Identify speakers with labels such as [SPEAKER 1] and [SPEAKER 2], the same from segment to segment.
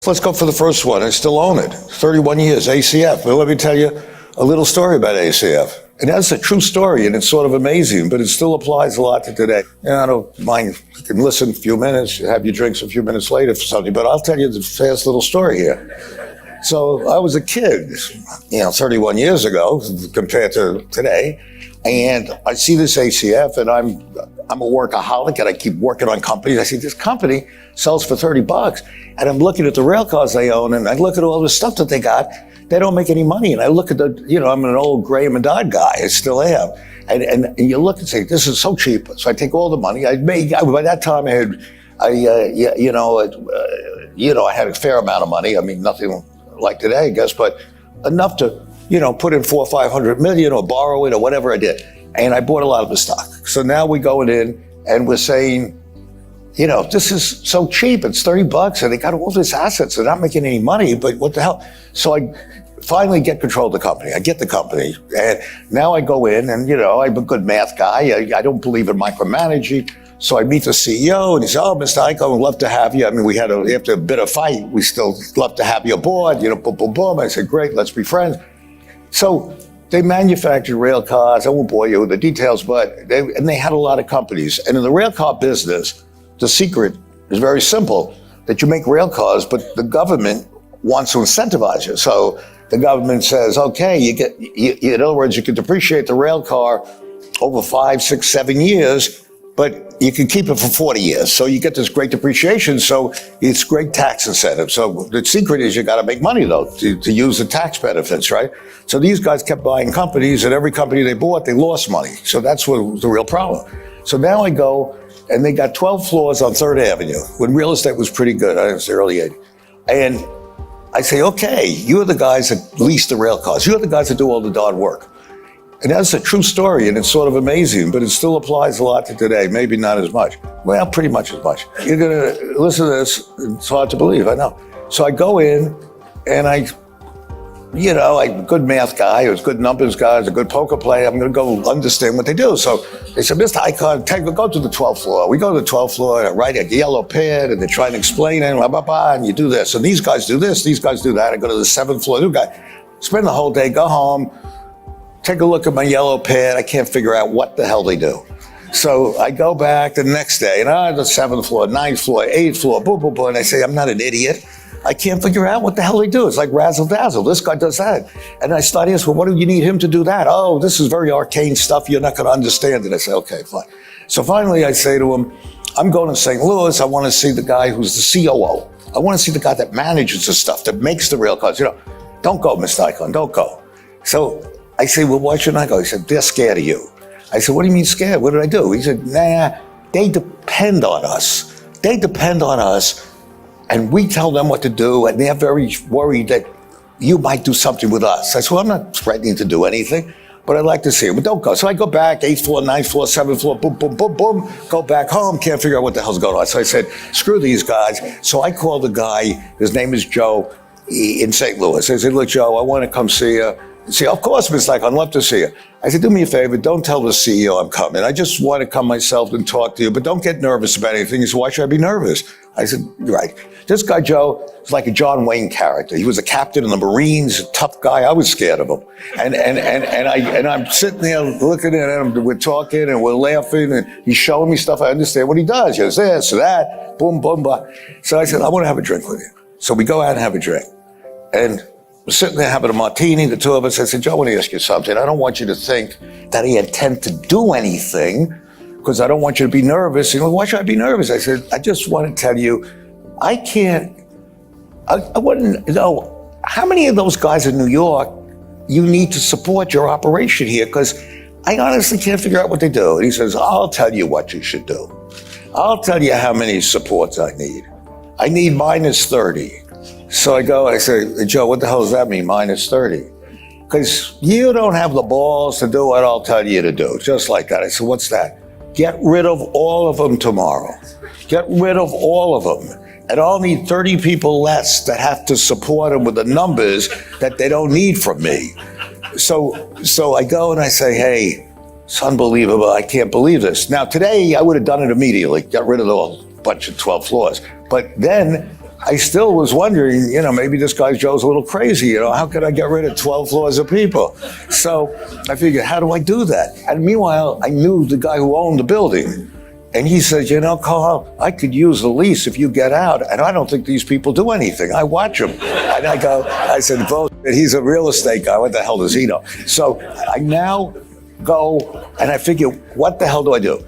[SPEAKER 1] Let's go for the first one. I still own it. 31 years, ACF. But let me tell you a little story about ACF. And that's a true story, and it's sort of amazing, but it still applies a lot to today. And I don't mind, you can listen a few minutes, have your drinks a few minutes later for something, but I'll tell you the fast little story here. So I was a kid, 31 years ago compared to today, and I see this ACF, and I'm a workaholic, and I keep working on companies. I see this company sells for $30, and I'm looking at the rail cars they own, and I look at all the stuff that they got. They don't make any money. And I look at I'm an old Graham and Dodd guy. I still am. And you look and say, this is so cheap. So I take all the money. by that time I had a fair amount of money. I mean, nothing like today, I guess, but enough to, put in 400 or 500 million or borrow it or whatever I did. And I bought a lot of the stock. So now we're going in and we're saying, this is so cheap. It's $30 and they got all these assets. They're not making any money, but what the hell? So I finally get control of the company. I get the company. And now I go in and, I'm a good math guy. I don't believe in micromanaging. So I meet the CEO and he said, Mr. Icahn, we'd love to have you. I mean, after a bit of fight, we still love to have you aboard, boom, boom, boom. I said, great, let's be friends. So they manufactured rail cars. I won't bore you with the details, but they had a lot of companies. And in the rail car business, the secret is very simple, that you make rail cars, but the government wants to incentivize you. So the government says, okay, in other words, you can depreciate the rail car over 5, 6, 7 years, but you can keep it for 40 years. So you get this great depreciation. So it's great tax incentive. So the secret is you got to make money though, to use the tax benefits, right? So these guys kept buying companies, and every company they bought, they lost money. So that's what was the real problem. So now I go, and they got 12 floors on 3rd Avenue when real estate was pretty good. I was the early 80s. And I say, okay, you're the guys that lease the rail cars. You're the guys that do all the darn work. And that's a true story, and it's sort of amazing, but it still applies a lot to today. Maybe not as much. Well, pretty much as much. You're going to listen to this. It's hard to believe, I know. So I go in, and I'm a good math guy, I was a good numbers guy, I was a good poker player. I'm going to go understand what they do. So they said, Mr. Icahn, go to the 12th floor. We go to the 12th floor, and I write a yellow pad, and they try to explain it, and you do this. And these guys do this, these guys do that. I go to the 7th floor, new guy. Spend the whole day, go home, take a look at my yellow pad. I can't figure out what the hell they do. So I go back the next day, and the 7th floor, 9th floor, 8th floor, boom, boom, boom. And I say, I'm not an idiot. I can't figure out what the hell they do. It's like razzle dazzle. This guy does that. And I start asking, well, what do you need him to do that? Oh, this is very arcane stuff. You're not going to understand it. I say, okay, fine. So finally I say to him, I'm going to St. Louis. I want to see the guy who's the COO. I want to see the guy that manages the stuff, that makes the rail cars. Don't go, Mr. Icahn, don't go. So I say, well, why shouldn't I go? He said, they're scared of you. I said, what do you mean scared? What did I do? He said, nah, they depend on us. They depend on us, and we tell them what to do, and they're very worried that you might do something with us. I said, well, I'm not threatening to do anything, but I'd like to see him. But don't go. So I go back, 8th floor, 9th floor, 7th floor, boom, boom, boom, boom, go back home, can't figure out what the hell's going on. So I said, screw these guys. So I called the guy, his name is Joe, in St. Louis. I said, look, Joe, I want to come see you. See, of course, Mr. Icahn, I'd love to see you. I said, do me a favor, don't tell the CEO I'm coming. I just want to come myself and talk to you, but don't get nervous about anything. He said, why should I be nervous? I said, right. This guy, Joe, is like a John Wayne character. He was a captain in the Marines, a tough guy. I was scared of him. And I'm sitting there looking at him, we're talking and we're laughing, and he's showing me stuff. I understand what he does. He does this, that, boom, boom, boom. So I said, I want to have a drink with you. So we go out and have a drink. And we're sitting there having a martini, the two of us. I said, Joe, I want to ask you something. I don't want you to think that I intend to do anything, because I don't want you to be nervous. You know, why should I be nervous? I said, I just want to tell you, I wouldn't know how many of those guys in New York you need to support your operation here, because I honestly can't figure out what they do. And he says, I'll tell you what you should do. I'll tell you how many supports I need. I need minus 30. So I say, Joe, what the hell does that mean, minus 30? Because you don't have the balls to do what I'll tell you to do, just like that. I said, what's that? Get rid of all of them tomorrow. Get rid of all of them. And I'll need 30 people less that have to support them with the numbers that they don't need from me. So I go and I say, hey, it's unbelievable. I can't believe this. Now, today, I would have done it immediately, got rid of the whole bunch of 12 floors. But then I still was wondering, maybe this guy Joe's a little crazy. How could I get rid of 12 floors of people? So I figured, how do I do that? And meanwhile, I knew the guy who owned the building. And he said, Carl, I could use the lease if you get out. And I don't think these people do anything. I watch them. And I said, he's a real estate guy. What the hell does he know? So I now go and I figure, what the hell do I do?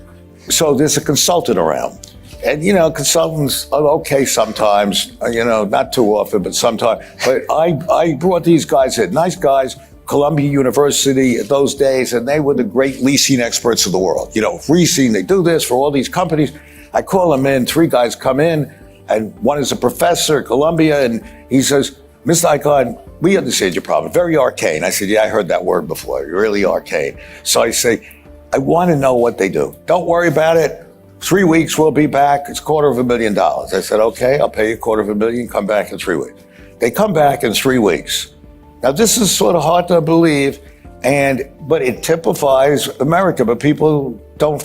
[SPEAKER 1] So there's a consultant around. And, consultants are okay sometimes, not too often, but sometimes. But I brought these guys in, nice guys, Columbia University at those days, and they were the great leasing experts of the world. Leasing, they do this for all these companies. I call them in, 3 guys come in, and one is a professor at Columbia, and he says, Mr. Icahn, we understand your problem, very arcane. I said, yeah, I heard that word before, really arcane. So I say, I want to know what they do. Don't worry about it. 3 weeks, we'll be back. It's $250,000. I said, okay, I'll pay you $250,000, come back in 3 weeks. They come back in 3 weeks. Now, this is sort of hard to believe, but it typifies America, but people don't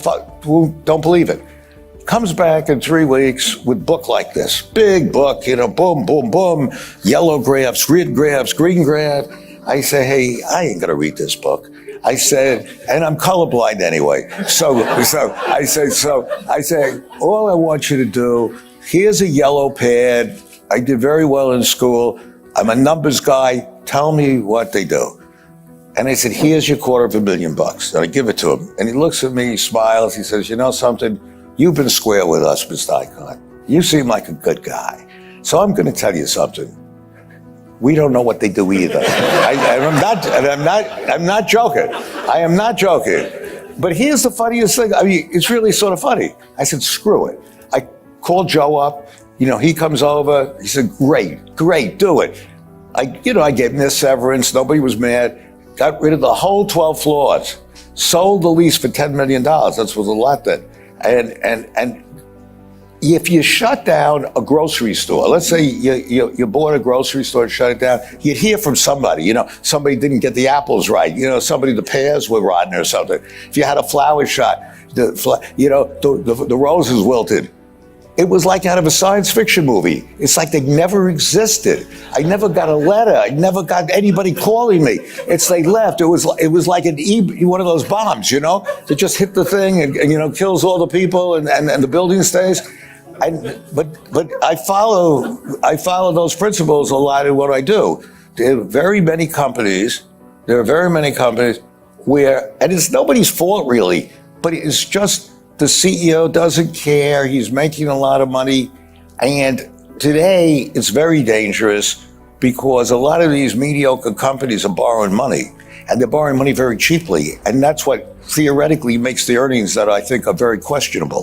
[SPEAKER 1] believe it. Comes back in 3 weeks with book like this, big book, boom, boom, boom, yellow graphs, red graphs, green graph. I say, hey, I ain't gonna read this book. I said, and I'm colorblind anyway. So I say, all I want you to do, here's a yellow pad. I did very well in school. I'm a numbers guy. Tell me what they do. And I said, here's your $250,000. And I give it to him. And he looks at me, he smiles. He says, you know something? You've been square with us, Mr. Icahn. You seem like a good guy. So I'm going to tell you something. We don't know what they do either. I'm not joking. I am not joking. But here's the funniest thing. It's really sort of funny. I said, screw it. I called Joe up. He comes over. He said, great, do it. I gave him this severance. Nobody was mad. Got rid of the whole 12 floors. Sold the lease for $10 million. That was a lot then. And if you shut down a grocery store, let's say you bought a grocery store and shut it down, you'd hear from somebody, somebody didn't get the apples right, the pears were rotten or something. If you had a flower shop, the roses wilted. It was like out of a science fiction movie. It's like they never existed. I never got a letter. I never got anybody calling me. They left. It was like one of those bombs, that just hit the thing and kills all the people and the building stays. But I follow those principles a lot in what I do. There are very many companies where, and it's nobody's fault really, but it's just the CEO doesn't care. He's making a lot of money. And today it's very dangerous because a lot of these mediocre companies are borrowing money, and they're borrowing money very cheaply. And that's what theoretically makes the earnings that I think are very questionable.